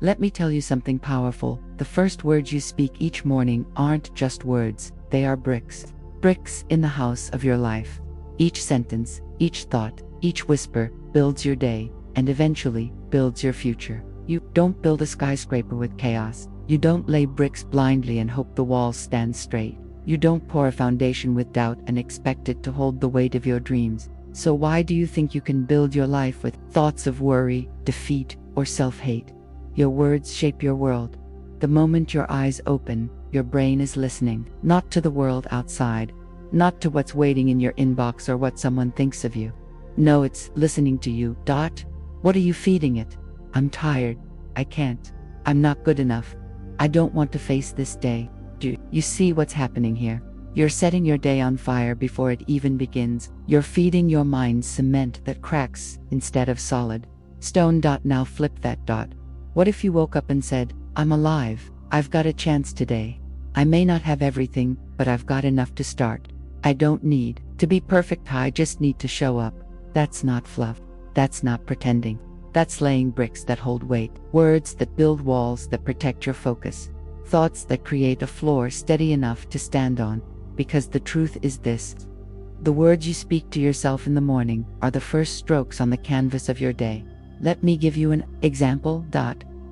Let me tell you something powerful. The first words you speak each morning aren't just words, they are bricks. Bricks in the house of your life. Each sentence, each thought, each whisper builds your day, and eventually builds your future. You don't build a skyscraper with chaos. You don't lay bricks blindly and hope the walls stand straight. You don't pour a foundation with doubt and expect it to hold the weight of your dreams. So why do you think you can build your life with thoughts of worry, defeat, or self-hate? Your words shape your world. The moment your eyes open, your brain is listening, not to the world outside, not to what's waiting in your inbox or what someone thinks of you. No, it's listening to you. What are you feeding it? I'm tired. I can't. I'm not good enough. I don't want to face this day. Do you see what's happening here? You're setting your day on fire before it even begins. You're feeding your mind cement that cracks instead of solid stone. Now flip that. What if you woke up and said, I'm alive. I've got a chance today. I may not have everything, but I've got enough to start. I don't need to be perfect. I just need to show up. That's not fluff. That's not pretending. That's laying bricks that hold weight. Words that build walls that protect your focus. Thoughts that create a floor steady enough to stand on. Because the truth is this: the words you speak to yourself in the morning are the first strokes on the canvas of your day. Let me give you an example.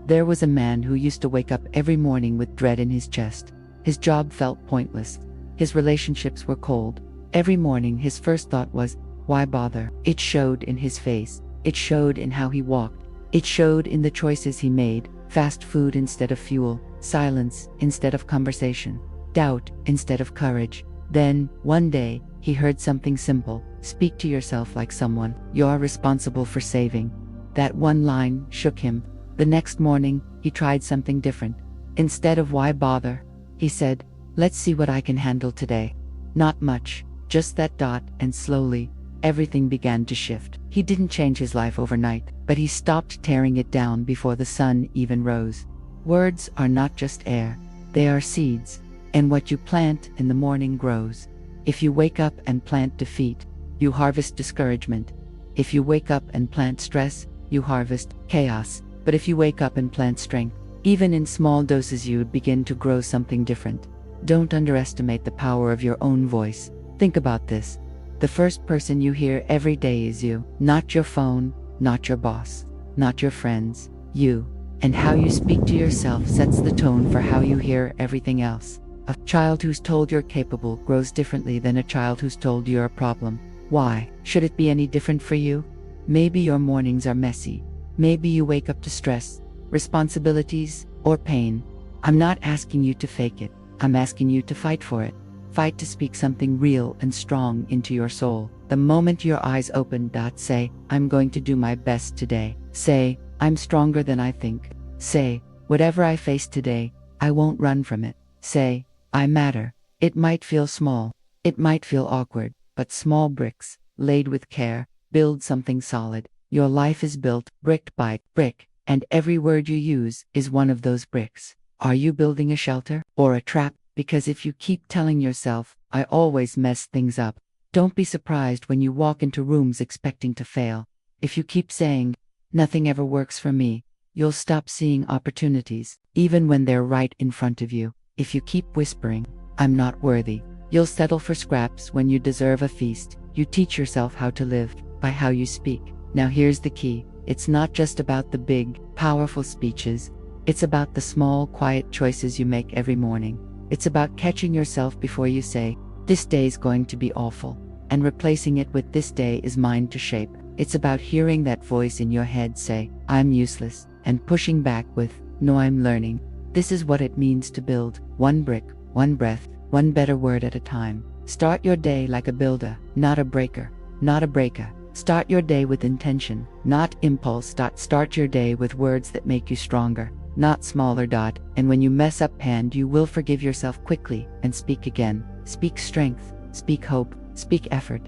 There was a man who used to wake up every morning with dread in his chest. His job felt pointless. His relationships were cold. Every morning his first thought was, why bother? It showed in his face. It showed in how he walked. It showed in the choices he made: fast food instead of fuel, silence instead of conversation, doubt instead of courage. Then, one day, he heard something simple: speak to yourself like someone you're responsible for saving. That one line shook him. The next morning, he tried something different. Instead of why bother, he said, let's see what I can handle today. Not much, just that. And slowly, everything began to shift. He didn't change his life overnight, but he stopped tearing it down before the sun even rose. Words are not just air, they are seeds, and what you plant in the morning grows. If you wake up and plant defeat, you harvest discouragement. If you wake up and plant stress, you harvest chaos. But if you wake up and plant strength, even in small doses, you begin to grow something different. Don't underestimate the power of your own voice. Think about this. The first person you hear every day is you. Not your phone, not your boss, not your friends, you. And how you speak to yourself sets the tone for how you hear everything else. A child who's told you're capable grows differently than a child who's told you're a problem. Why should it be any different for you? Maybe your mornings are messy. Maybe you wake up to stress, responsibilities, or pain. I'm not asking you to fake it. I'm asking you to fight for it. Fight to speak something real and strong into your soul. The moment your eyes open, say, I'm going to do my best today. Say, I'm stronger than I think. Say, whatever I face today, I won't run from it. Say, I matter. It might feel small. It might feel awkward, but small bricks, laid with care, build something solid. Your life is built brick by brick, and every word you use is one of those bricks. Are you building a shelter or a trap? Because if you keep telling yourself, I always mess things up, don't be surprised when you walk into rooms expecting to fail. If you keep saying, nothing ever works for me, you'll stop seeing opportunities, even when they're right in front of you. If you keep whispering, I'm not worthy, you'll settle for scraps when you deserve a feast. You teach yourself how to live by how you speak. Now here's the key. It's not just about the big, powerful speeches. It's about the small, quiet choices you make every morning. It's about catching yourself before you say, this day's going to be awful, and replacing it with this day is mine to shape. It's about hearing that voice in your head say, I'm useless, and pushing back with, no, I'm learning. This is what it means to build, one brick, one breath, one better word at a time. Start your day like a builder, not a breaker, not a breaker. Start your day with intention, not impulse. Start your day with words that make you stronger, not smaller. And when you mess up, you will forgive yourself quickly and speak again. Speak strength, speak hope, speak effort.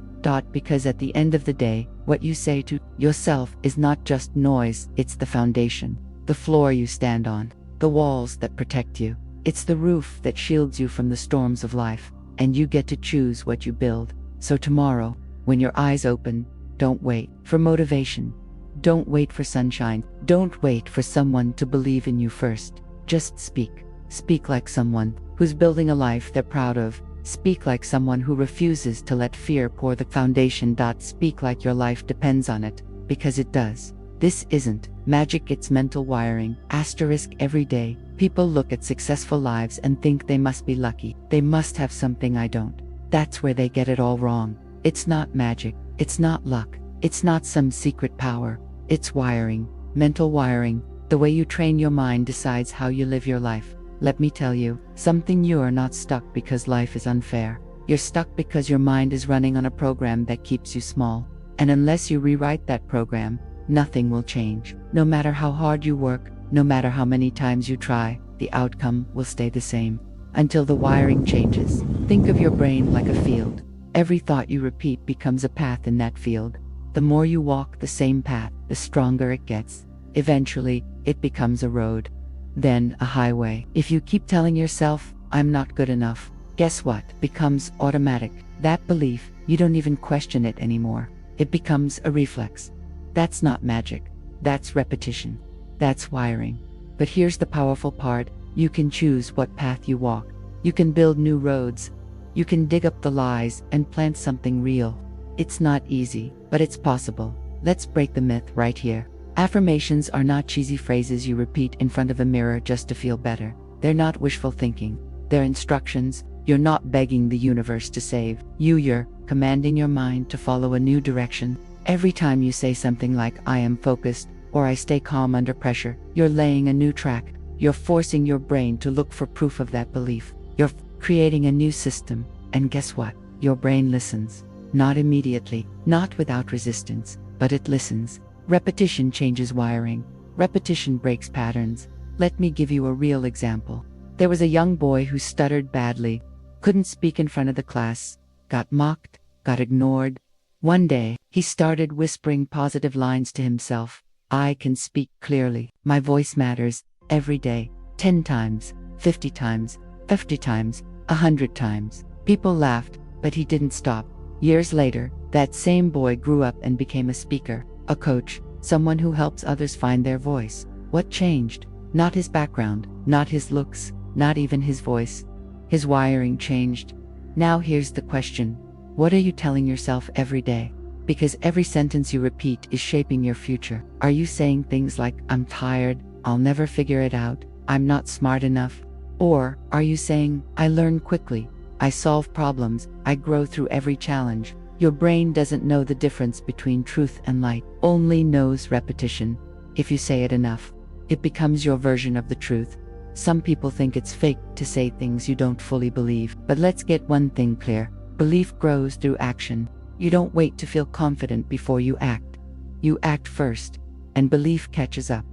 Because at the end of the day, what you say to yourself is not just noise, it's the foundation, the floor you stand on, the walls that protect you. It's the roof that shields you from the storms of life, and you get to choose what you build. So tomorrow, when your eyes open, don't wait for motivation. Don't wait for sunshine. Don't wait for someone to believe in you first. Just speak. Speak like someone who's building a life they're proud of. Speak like someone who refuses to let fear pour the foundation. Speak like your life depends on it, because it does. This isn't magic, it's mental wiring. Asterisk every day. People look at successful lives and think they must be lucky. They must have something I don't. That's where they get it all wrong. It's not magic. It's not luck. It's not some secret power. It's wiring. Mental wiring. The way you train your mind decides how you live your life. Let me tell you something: you are not stuck because life is unfair. You're stuck because your mind is running on a program that keeps you small. And unless you rewrite that program, nothing will change. No matter how hard you work, no matter how many times you try, the outcome will stay the same until the wiring changes. Think of your brain like a field. Every thought you repeat becomes a path in that field. The more you walk the same path, the stronger it gets. Eventually, it becomes a road, then a highway. If you keep telling yourself, "I'm not good enough," guess what? Becomes automatic. That belief, you don't even question it anymore. It becomes a reflex. That's not magic. That's repetition. That's wiring. But here's the powerful part: you can choose what path you walk. You can build new roads. You can dig up the lies and plant something real. It's not easy, but it's possible. Let's break the myth right here. Affirmations are not cheesy phrases you repeat in front of a mirror just to feel better. They're not wishful thinking. They're instructions. You're not begging the universe to save you. You're commanding your mind to follow a new direction. Every time you say something like, "I am focused," or "I stay calm under pressure," you're laying a new track. You're forcing your brain to look for proof of that belief. You're creating a new system. And guess what? Your brain listens. Not immediately, not without resistance, but it listens. Repetition changes wiring. Repetition breaks patterns. Let me give you a real example. There was a young boy who stuttered badly, couldn't speak in front of the class, got mocked, got ignored. One day, he started whispering positive lines to himself. "I can speak clearly. My voice matters." Every day, 10 times, 50 times, 50 times, 100 times. People laughed, but he didn't stop. Years later, that same boy grew up and became a speaker, a coach, someone who helps others find their voice. What changed? Not his background, not his looks, not even his voice. His wiring changed. Now here's the question: what are you telling yourself every day? Because every sentence you repeat is shaping your future. Are you saying things like, "I'm tired, I'll never figure it out, I'm not smart enough"? Or are you saying, "I learn quickly, I solve problems, I grow through every challenge"? Your brain doesn't know the difference between truth and light, only knows repetition. If you say it enough, it becomes your version of the truth. Some people think it's fake to say things you don't fully believe, but let's get one thing clear: belief grows through action. You don't wait to feel confident before you act. You act first, and belief catches up.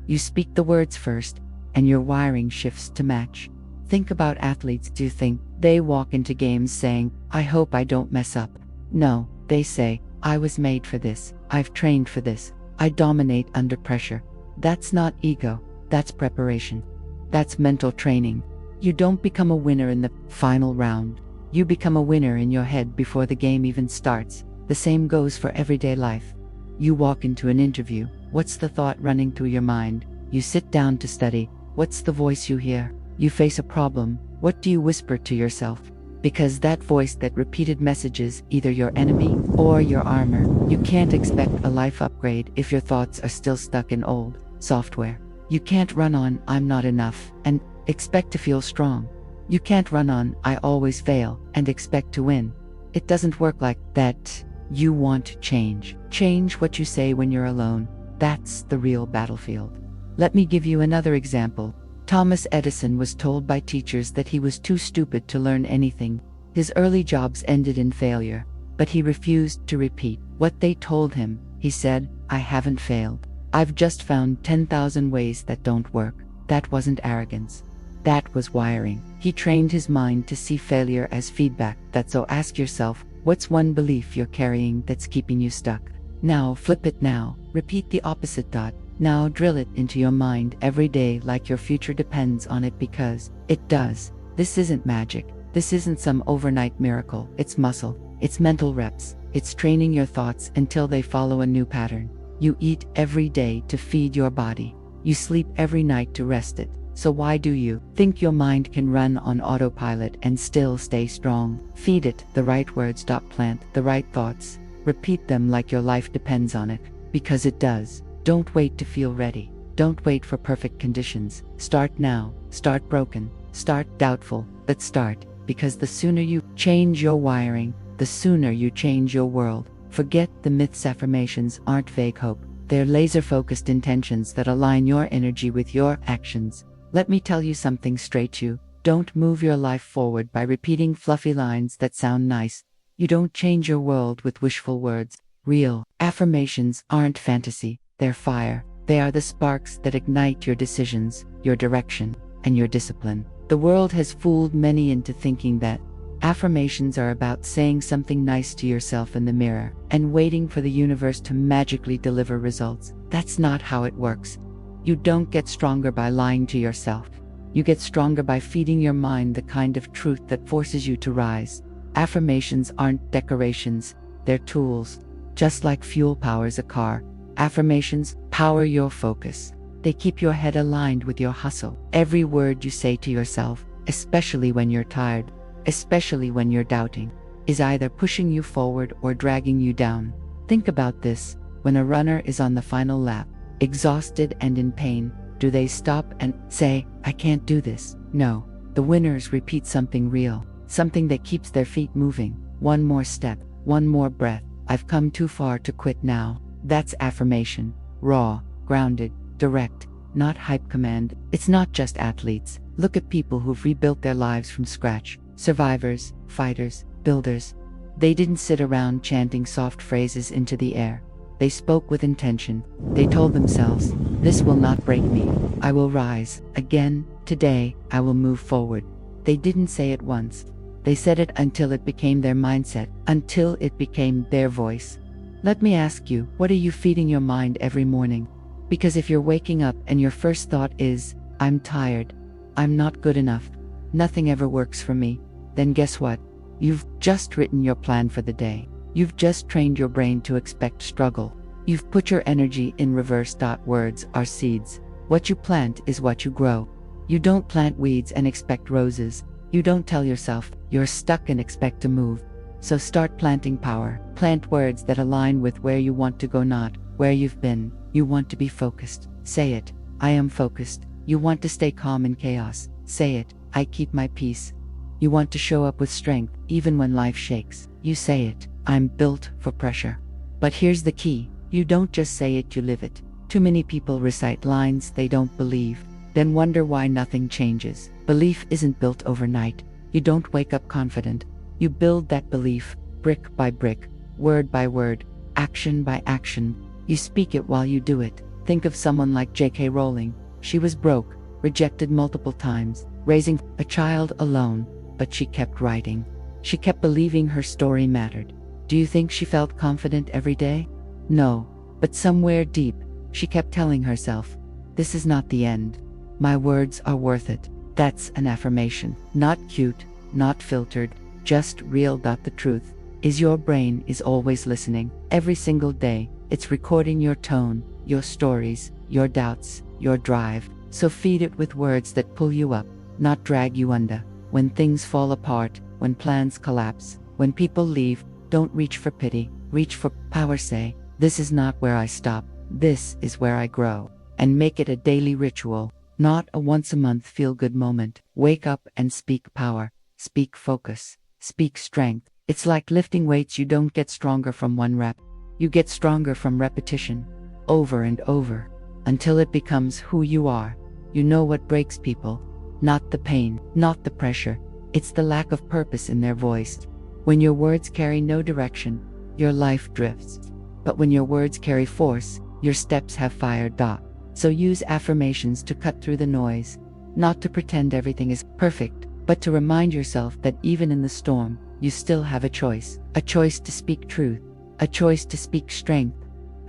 You speak the words first, and your wiring shifts to match. Think about athletes. Do you think they walk into games saying, "I hope I don't mess up"? No, they say, "I was made for this, I've trained for this, I dominate under pressure." That's not ego, that's preparation. That's mental training. You don't become a winner in the final round. You become a winner in your head before the game even starts. The same goes for everyday life. You walk into an interview. What's the thought running through your mind? You sit down to study. What's the voice you hear? You face a problem. What do you whisper to yourself? Because that voice, that repeated message, is either your enemy or your armor. You can't expect a life upgrade if your thoughts are still stuck in old software. You can't run on "I'm not enough" and expect to feel strong. You can't run on "I always fail" and expect to win. It doesn't work like that. You want change. Change what you say when you're alone. That's the real battlefield. Let me give you another example. Thomas Edison was told by teachers that he was too stupid to learn anything. His early jobs ended in failure, but he refused to repeat what they told him. He said, "I haven't failed. I've just found 10,000 ways that don't work." That wasn't arrogance. That was wiring. He trained his mind to see failure as feedback. So ask yourself, what's one belief you're carrying that's keeping you stuck? Now flip it. Now repeat the opposite. Now drill it into your mind every day like your future depends on it, because it does. This isn't magic. This isn't some overnight miracle. It's muscle. It's mental reps. It's training your thoughts until they follow a new pattern. You eat every day to feed your body. You sleep every night to rest it. So why do you think your mind can run on autopilot and still stay strong? Feed it the right words. Plant the right thoughts. Repeat them like your life depends on it, because it does. Don't wait to feel ready. Don't wait for perfect conditions. Start now. Start broken. Start doubtful, but start, because the sooner you change your wiring, the sooner you change your world. Forget the myths. Affirmations aren't vague hope. They're laser-focused intentions that align your energy with your actions. Let me tell you something straight. You don't move your life forward by repeating fluffy lines that sound nice. You don't change your world with wishful words. Real affirmations aren't fantasy, they're fire. They are the sparks that ignite your decisions, your direction, and your discipline. The world has fooled many into thinking that affirmations are about saying something nice to yourself in the mirror and waiting for the universe to magically deliver results. That's not how it works. You don't get stronger by lying to yourself. You get stronger by feeding your mind the kind of truth that forces you to rise. Affirmations aren't decorations, they're tools. Just like fuel powers a car, affirmations power your focus. They keep your head aligned with your hustle. Every word you say to yourself, especially when you're tired, especially when you're doubting, is either pushing you forward or dragging you down. Think about this. When a runner is on the final lap, exhausted and in pain, do they stop and say, "I can't do this"? No. The winners repeat something real, something that keeps their feet moving. One more step, one more breath. I've come too far to quit now. That's affirmation. Raw, grounded, direct, not hype command. It's not just athletes. Look at people who've rebuilt their lives from scratch. Survivors, fighters, builders. They didn't sit around chanting soft phrases into the air. They spoke with intention. They told themselves, "This will not break me. I will rise again. Today, I will move forward." They didn't say it once. They said it until it became their mindset, until it became their voice. Let me ask you, what are you feeding your mind every morning? Because if you're waking up and your first thought is, "I'm tired, I'm not good enough, nothing ever works for me," then guess what? You've just written your plan for the day. You've just trained your brain to expect struggle. You've put your energy in reverse. Words are seeds. What you plant is what you grow. You don't plant weeds and expect roses. You don't tell yourself you're stuck and expect to move. So start planting power. Plant words that align with where you want to go, not where you've been. You want to be focused. Say it. "I am focused." You want to stay calm in chaos. Say it. "I keep my peace." You want to show up with strength, even when life shakes. You say it. "I'm built for pressure." But here's the key. You don't just say it, you live it. Too many people recite lines they don't believe, then wonder why nothing changes. Belief isn't built overnight. You don't wake up confident. You build that belief, brick by brick, word by word, action by action. You speak it while you do it. Think of someone like J.K. Rowling. She was broke, rejected multiple times, raising a child alone, but she kept writing. She kept believing her story mattered. Do you think she felt confident every day? No, but somewhere deep, she kept telling herself, "This is not the end. My words are worth it." That's an affirmation. Not cute, not filtered, just real. The truth is your brain is always listening. Every single day, it's recording your tone, your stories, your doubts, your drive. So feed it with words that pull you up, not drag you under. When things fall apart, when plans collapse, when people leave, don't reach for pity, reach for power. Say, "This is not where I stop, this is where I grow." And make it a daily ritual, not a once-a-month feel-good moment. Wake up and speak power, speak focus, speak strength. It's like lifting weights. You don't get stronger from one rep. You get stronger from repetition, over and over, until it becomes who you are. You know what breaks people? Not the pain, not the pressure. It's the lack of purpose in their voice. When your words carry no direction, your life drifts. But when your words carry force, your steps have fire. So use affirmations to cut through the noise, not to pretend everything is perfect, but to remind yourself that even in the storm, you still have a choice to speak truth, a choice to speak strength,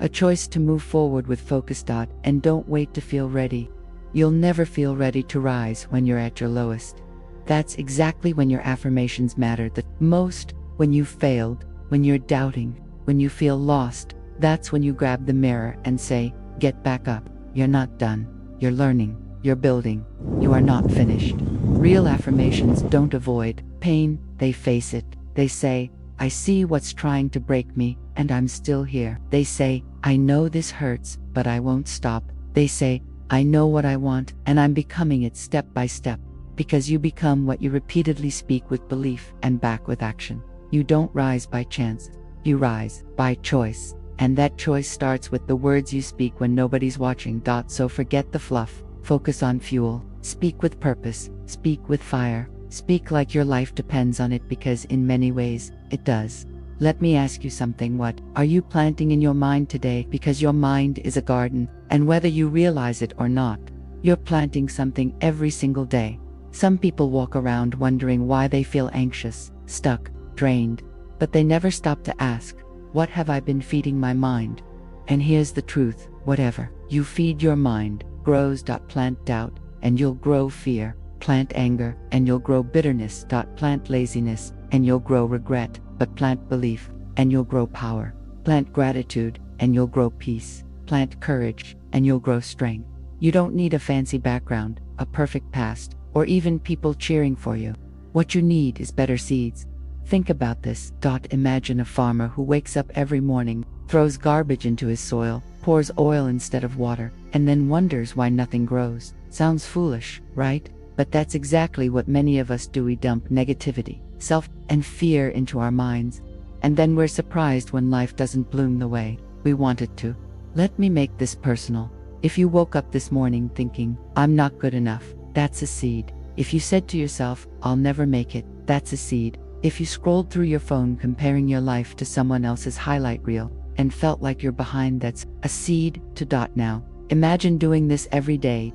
a choice to move forward with focus. And don't wait to feel ready. You'll never feel ready to rise when you're at your lowest. That's exactly when your affirmations matter the most, when you've failed, when you're doubting, when you feel lost. That's when you grab the mirror and say, get back up. You're not done. You're learning. You're building. You are not finished. Real affirmations don't avoid pain, they face it. They say, I see what's trying to break me, and I'm still here. They say, I know this hurts, but I won't stop. They say, I know what I want, and I'm becoming it step by step. Because you become what you repeatedly speak with belief and back with action. You don't rise by chance. You rise by choice. And that choice starts with the words you speak when nobody's watching. So forget the fluff. Focus on fuel. Speak with purpose. Speak with fire. Speak like your life depends on it, because in many ways, it does. Let me ask you something. What are you planting in your mind today? Because your mind is a garden, and whether you realize it or not, you're planting something every single day. Some people walk around wondering why they feel anxious, stuck, drained, but they never stop to ask, what have I been feeding my mind? And here's the truth, whatever you feed your mind grows. Plant doubt, and you'll grow fear. Plant anger, and you'll grow bitterness. Plant laziness, and you'll grow regret. But plant belief, and you'll grow power. Plant gratitude, and you'll grow peace. Plant courage, and you'll grow strength. You don't need a fancy background, a perfect past, or even people cheering for you. What you need is better seeds. Think about this. Imagine a farmer who wakes up every morning, throws garbage into his soil, pours oil instead of water, and then wonders why nothing grows. Sounds foolish, right? But that's exactly what many of us do. We dump negativity, self, and fear into our minds. And then we're surprised when life doesn't bloom the way we want it to. Let me make this personal. If you woke up this morning thinking, I'm not good enough, that's a seed. If you said to yourself, I'll never make it, that's a seed. If you scrolled through your phone comparing your life to someone else's highlight reel and felt like you're behind, that's a seed. Now, imagine doing this every day,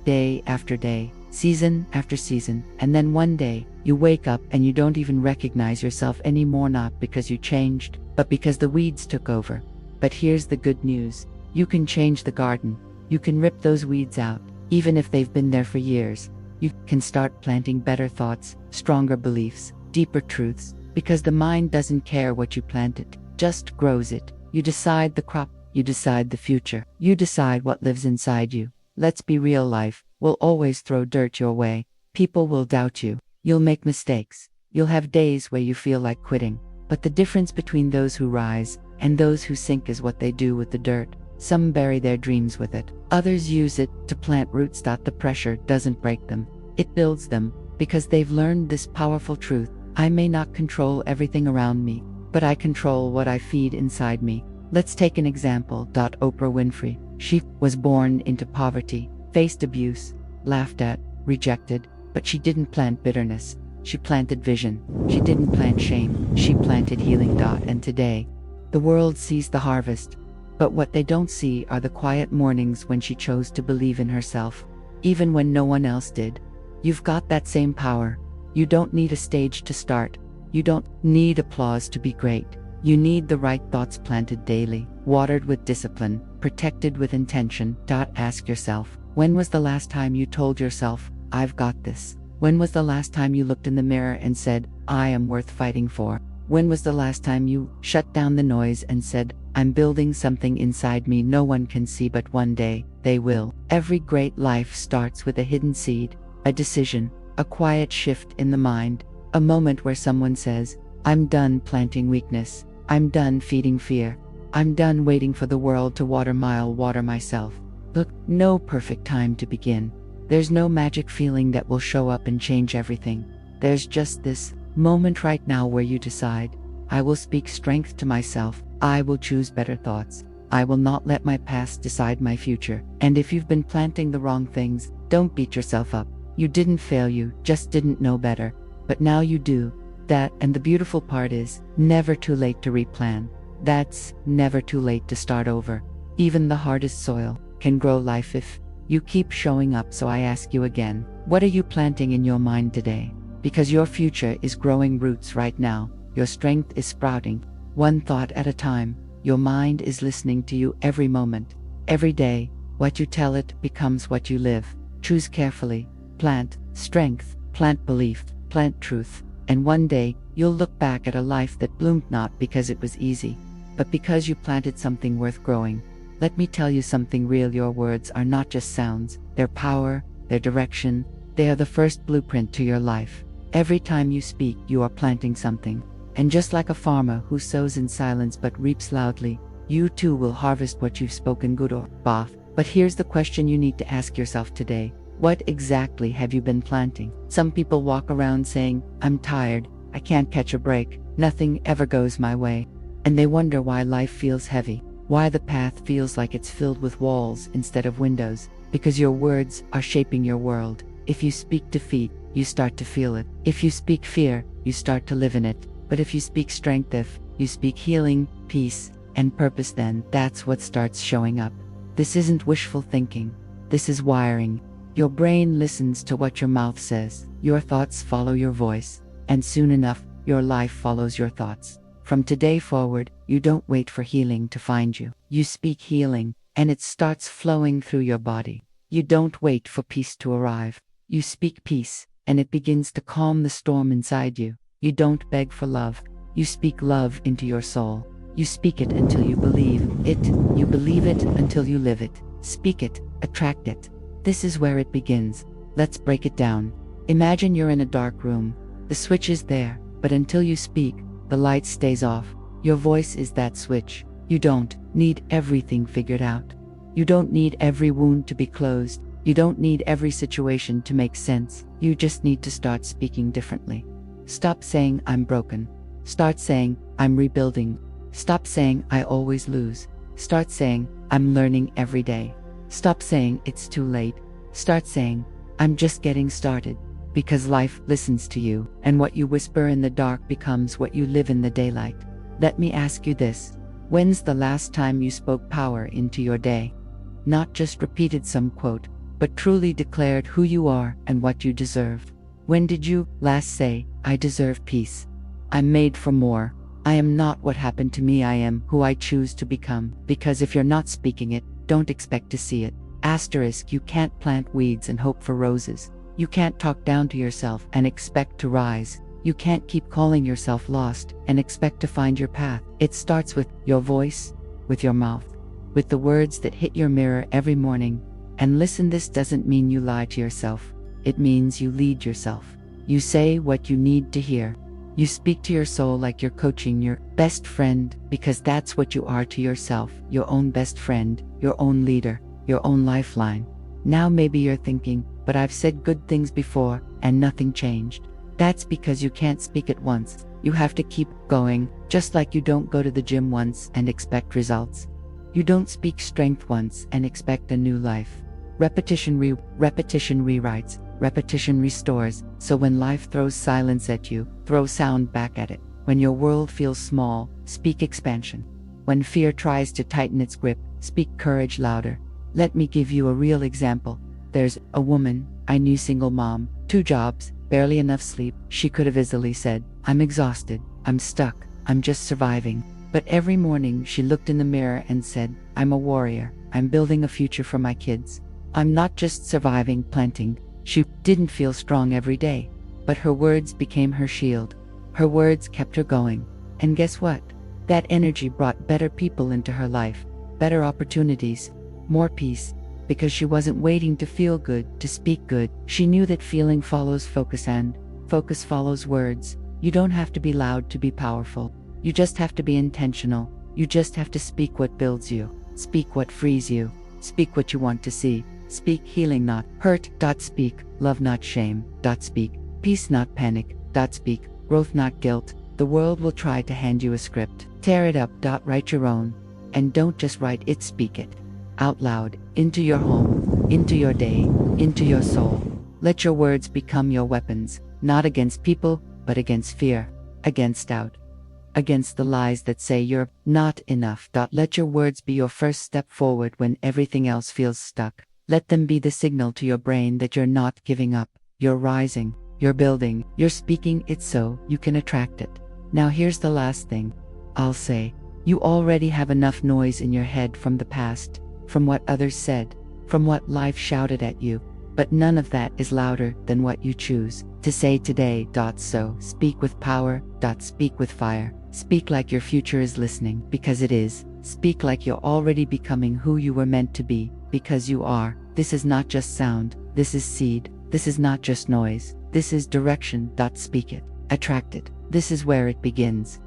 day after day, season after season, and then one day, you wake up and you don't even recognize yourself anymore, not because you changed, but because the weeds took over. But here's the good news. You can change the garden. You can rip those weeds out, even if they've been there for years. You can start planting better thoughts, stronger beliefs, deeper truths, because the mind doesn't care what you planted, just grows it. You decide the crop, you decide the future, you decide what lives inside you. Let's be real, life will always throw dirt your way. People will doubt you. You'll make mistakes. You'll have days where you feel like quitting. But the difference between those who rise and those who sink is what they do with the dirt. Some bury their dreams with it. Others use it to plant roots. The pressure doesn't break them. It builds them, because they've learned this powerful truth. I may not control everything around me, but I control what I feed inside me. Let's take an example. Oprah Winfrey. She was born into poverty, faced abuse, laughed at, rejected, but she didn't plant bitterness. She planted vision. She didn't plant shame. She planted healing. And today, the world sees the harvest. But what they don't see are the quiet mornings when she chose to believe in herself, even when no one else did. You've got that same power. You don't need a stage to start. You don't need applause to be great. You need the right thoughts planted daily, watered with discipline, protected with intention. Ask yourself, when was the last time you told yourself, I've got this? When was the last time you looked in the mirror and said, I am worth fighting for? When was the last time you shut down the noise and said, I'm building something inside me no one can see, but one day, they will? Every great life starts with a hidden seed, a decision, a quiet shift in the mind, a moment where someone says, I'm done planting weakness. I'm done feeding fear. I'm done waiting for the world to water myself. Look, no perfect time to begin. There's no magic feeling that will show up and change everything. There's just this moment right now where you decide, I will speak strength to myself. I will choose better thoughts. I will not let my past decide my future. And if you've been planting the wrong things, don't beat yourself up. You didn't fail, you just didn't know better. But now you do. And the beautiful part is, never too late to replan. That's never too late to start over. Even the hardest soil can grow life if you keep showing up. So I ask you again, what are you planting in your mind today? Because your future is growing roots right now. Your strength is sprouting, one thought at a time. Your mind is listening to you every moment, every day. What you tell it becomes what you live. Choose carefully. Plant strength, plant belief, plant truth. And one day, you'll look back at a life that bloomed not because it was easy, but because you planted something worth growing. Let me tell you something real. Your words are not just sounds, they're power, they're direction, they are the first blueprint to your life. Every time you speak, you are planting something. And just like a farmer who sows in silence but reaps loudly, you too will harvest what you've spoken, good or bad. But here's the question you need to ask yourself today. What exactly have you been planting? Some people walk around saying, I'm tired, I can't catch a break, nothing ever goes my way. And they wonder why life feels heavy, why the path feels like it's filled with walls instead of windows. Because your words are shaping your world. If you speak defeat, you start to feel it. If you speak fear, you start to live in it. But if you speak strength, if you speak healing, peace, and purpose, then that's what starts showing up. This isn't wishful thinking. This is wiring. Your brain listens to what your mouth says. Your thoughts follow your voice. And soon enough, your life follows your thoughts. From today forward, you don't wait for healing to find you. You speak healing, and it starts flowing through your body. You don't wait for peace to arrive. You speak peace, and it begins to calm the storm inside you. You don't beg for love. You speak love into your soul. You speak it until you believe it. You believe it until you live it. Speak it, attract it. This is where it begins. Let's break it down. Imagine you're in a dark room. The switch is there, but until you speak, the light stays off. Your voice is that switch. You don't need everything figured out. You don't need every wound to be closed. You don't need every situation to make sense. You just need to start speaking differently. Stop saying, I'm broken. Start saying, I'm rebuilding. Stop saying, I always lose. Start saying, I'm learning every day. Stop saying, it's too late. Start saying, I'm just getting started. Because life listens to you, and what you whisper in the dark becomes what you live in the daylight. Let me ask you this. When's the last time you spoke power into your day? Not just repeated some quote, but truly declared who you are and what you deserve. When did you last say, I deserve peace? I'm made for more. I am not what happened to me, I am who I choose to become. Because if you're not speaking it, don't expect to see it. Asterisk, you can't plant weeds and hope for roses. You can't talk down to yourself and expect to rise. You can't keep calling yourself lost and expect to find your path. It starts with your voice, with your mouth, with the words that hit your mirror every morning. And listen, this doesn't mean you lie to yourself. It means you lead yourself. You say what you need to hear. You speak to your soul like you're coaching your best friend, because that's what you are to yourself, your own best friend, your own leader, your own lifeline. Now maybe you're thinking, but I've said good things before and nothing changed. That's because you can't speak it once. You have to keep going, just like you don't go to the gym once and expect results. You don't speak strength once and expect a new life. Repetition rewrites, repetition restores. So when life throws silence at you, throw sound back at it. When your world feels small, speak expansion. When fear tries to tighten its grip, speak courage louder. Let me give you a real example. There's a woman I knew, single mom, 2 jobs, barely enough sleep. She could have easily said, I'm exhausted, I'm stuck, I'm just surviving. But every morning she looked in the mirror and said, I'm a warrior, I'm building a future for my kids. I'm not just surviving, planting. She didn't feel strong every day, but her words became her shield. Her words kept her going. And guess what? That energy brought better people into her life, better opportunities, more peace. Because she wasn't waiting to feel good, to speak good. She knew that feeling follows focus, and focus follows words. You don't have to be loud to be powerful. You just have to be intentional. You just have to speak what builds you. Speak what frees you. Speak what you want to see. Speak healing, not hurt. Speak love, not shame. Speak peace, not panic. Speak growth, not guilt. The world will try to hand you a script. Tear it up. Write your own. And don't just write it, speak it. Out loud, into your home, into your day, into your soul. Let your words become your weapons, not against people, but against fear, against doubt, against the lies that say you're not enough. Let your words be your first step forward when everything else feels stuck. Let them be the signal to your brain that you're not giving up, you're rising, you're building, you're speaking it so you can attract it. Now here's the last thing I'll say. You already have enough noise in your head from the past, from what others said, from what life shouted at you. But none of that is louder than what you choose to say today. So speak with power. Speak with fire. Speak like your future is listening, because it is. Speak like you're already becoming who you were meant to be, because you are. This is not just sound, this is seed. This is not just noise, this is direction. Speak it. Attract it. This is where it begins.